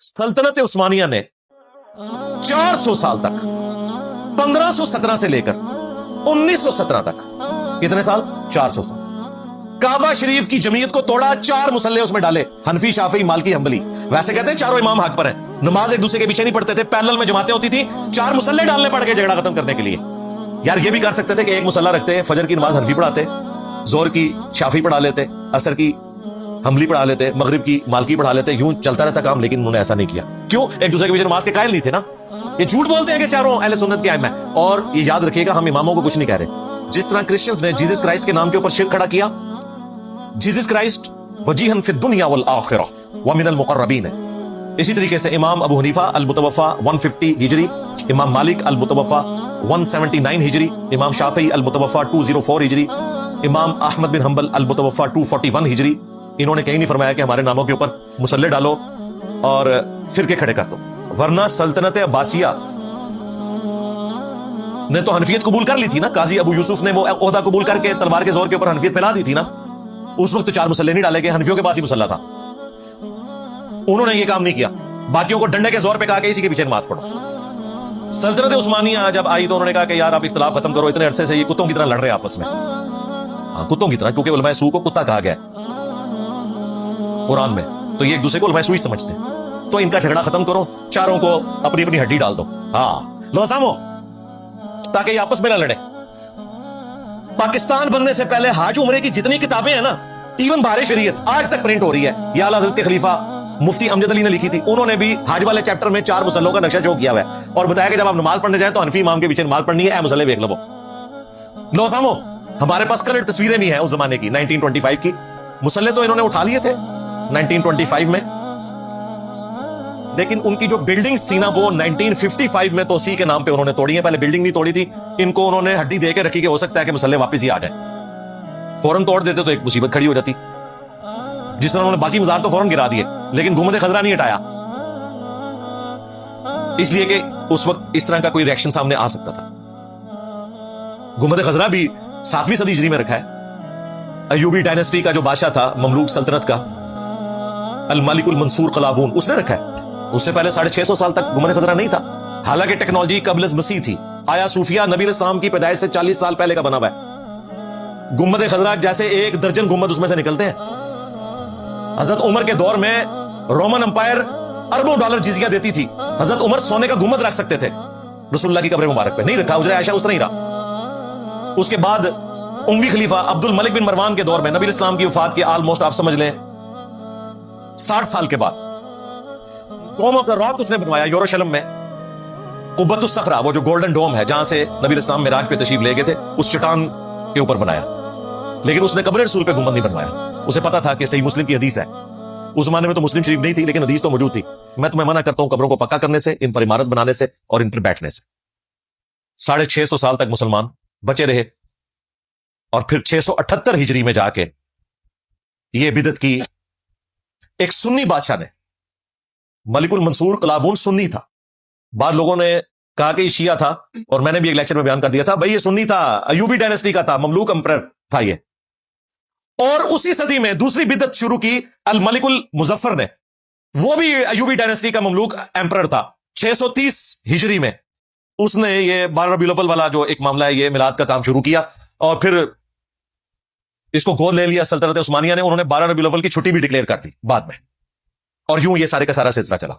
सल्तनत उस्मानिया ने 400 साल तक 1517 से लेकर 1917 तक कितने साल? 400 साल काबा शरीफ की जमीयत को तोड़ा, 4 मुसल्ले उसमें डाले, हनफी, शाफी, मालकी, हंबली। वैसे कहते हैं चारों इमाम हक पर हैं, नमाज एक दूसरे के पीछे नहीं पढ़ते थे, पैरेलल में जमातें होती थी, 4 मुसल्ले डालने पड़ गए झगड़ा खत्म करने के लिए। यार ये भी कर सकते थे कि एक मुसल्ला रखते, फजर की नमाज हनफी पढ़ाते, जोर की शाफी पढ़ा लेते, असर की हम्बली पढ़ा लेते, मगरिब की मालकी पढ़ा लेते, यूं चलता रहता काम। लेकिन उन्होंने ऐसा नहीं किया। क्यों? एक दूसरे के पीछे नमाज के कायल नहीं थे ना। ये झूठ बोलते हैं कि चारों अहले सुन्नत के आइम्मा हैं। और ये याद रखिएगा, हम इमामों को कुछ नहीं कह रहे। जिस तरह क्रिश्चियंस ने जीसस क्राइस्ट के नाम के ऊपर शिर्क खड़ा किया, जीसस क्राइस्ट वजीहन फिद दुनिया वल आखिरह व मिनल मुकर्रबीन है। इसी तरीके से इमाम अबू हनीफा अल मुतवफ़ा 150 हिजरी, इमाम मालिक अल मुतवफ़ा 179 हिजरी, इमाम शाफी अल मुतवफ़ा 204 हिजरी, इमाम अहमद बिन हंबल अल मुतवफ़ा 241 हिजरी। इन्होंने कहीं नहीं फरमाया कि हमारे नामों के ऊपर मुसल्ले डालो और फिरके खड़े कर दो, वरना सल्तनत अब्बासिया ने तो हनफियत कबूल कर ली थी ना। काजी अबू यूसुफ ने वो ओहदा कबूल करके तलवार के जोर के ऊपर हनफियत फैला दी थी ना। उस वक्त 4 मुसल्ले नहीं डाले गए, हनफियों के पास ही मुसल्ला था। उन्होंने ये काम नहीं किया, बाकियों को डंडे के जोर पे कहा कि इसी के पीछे नमाज पढ़ो। सल्तनत उस्मानिया जब आई तो उन्होंने कहा कि यार आप इख्तिलाफ खत्म करो, इतने अरसे से ये कुत्तों की तरह लड़ रहे हैं आपस में। हाँ, कुत्तों की तरह, क्योंकि उलमाए सू को कुत्ता कहा गया कुरान में, तो ये एक दूसरे को उलमाए सू ही समझते हैं। तो इनका झगड़ा खत्म करो, चारों को अपनी अपनी हड्डी डाल दो। हाँ, लो सामो, ताकि ये आपस में ना लड़े। पाकिस्तान बनने से पहले हाज उमरे की जितनी किताबें हैं ना, इवन बारे शरीयत आज तक प्रिंट हो रही है, या आला हज़रत के खलीफा मुफ्ती अमजद अली ने लिखी थी। उन्होंने भी हाज वाले चैप्टर में 4 मुसल्लों का नक्शा शो किया हुआ है और बताया कि जब आप नमाज पढ़ने जाए तो हनफी इमाम के पीछे नमाज पढ़नी है, मुसल्ले देख लो सामो। हमारे पास कलर तस्वीरें भी हैं उस जमाने की, 1925 की। मुसल्ले तो इन्होंने उठा लिए थे 1925 में, लेकिन उनकी जो बिल्डिंग्स थी ना वो 1955 में तोसी के नाम पे उन्होंने तोड़ी है। पहले बिल्डिंग नहीं तोड़ी थी, इनको उन्होंने हड्डी दे के रखी कि हो सकता है कि मुसल्ले वापस ही आ जाए। फौरन तोड़ देते तो एक मुसीबत खड़ी हो जाती। जिस तरह उन्होंने बाकी मजार तो फौरन गिरा दिए, लेकिन गुंबद खजरा नहीं हटाया, इसलिए कि उस वक्त इस तरह का कोई रिएक्शन सामने आ सकता था। गुंबद खजरा भी 7वीं सदी हिजरी में रखा है। अयूबी डायनेस्टी का जो बादशाह था, ममलूक सल्तनत का, अल मलिकुल मंसूर कलावून, उसने रखा है। उससे पहले 650 साल तक गुंबद खजरा नहीं था। हालांकि टेक्नोलॉजी कबल मसीह थी। आया सूफिया नबी इस्लाम की पैदाइश से 40 साल पहले का बना हुआ है। गुंबद खजरा जैसे 1 दर्जन गुंबद उसमें से निकलते हैं। हजरत उमर के दौर में रोमन अंपायर अरबों डॉलर जिजिया देती थी। हजरत उमर सोने का गुंबद रख सकते थे रसूलुल्लाह की कब्र मुबारक पे, नहीं रखा। हुजरा आयशा उस तरह ही रहा। उसके बाद उम्वी खलीफा अब्दुल मलिक बिन मरवान के दौर में, नबी इस्लाम की वफात के ऑलमोस्ट आप समझ लें 60 साल के बाद, कौमों का रात उसने बनवाया यरूशलेम में। कुब्बतुस सखरा, वो जो गोल्डन डोम है जहां से नबी इस्लाम मिराज पे तशरीफ ले गए थे, उस चट्टान के ऊपर बनाया। लेकिन उसने कब्र रसूल पे गुंबद नहीं बनवाया। उसे पता था कि सही मुस्लिम की हदीस है। उस जमाने में तो मुस्लिम शरीफ नहीं थी, लेकिन हदीस तो मौजूद थी। मैं तुम्हें मना करता हूं कब्रों को पक्का करने से, इन पर इमारत बनाने से और इन पर बैठने से। 650 साल तक मुसलमान बचे रहे और फिर 678 हिजरी में जाके ये बिदत की। एक सुन्नी बादशाह ने, मलिकुल मंसूर कलावून सुन्नी था। बाद लोगों ने कहा कि ये शिया था, और मैंने भी एक लेक्चर में बयान कर दिया था, भाई ये सुन्नी था, अयूबी डायनेस्टी का था, ममलूक एम्परर था ये। और उसी सदी में दूसरी बिदत शुरू की अल मलिकुल मुजफ्फर ने, वो भी अयूबी डायनेस्टी का ममलूक एम्परर था। 630 हिजरी में उसने ये 12 रबीउल अव्वल वाला जो एक मामला है, ये मिलाद का काम शुरू किया और फिर इसको गोद ले लिया सल्तनत उस्मानिया ने। उन्होंने 12 रबीउल अव्वल की छुट्टी भी डिक्लेयर कर दी बाद में, और यूं ये सारे का सारा सिलसिला चला।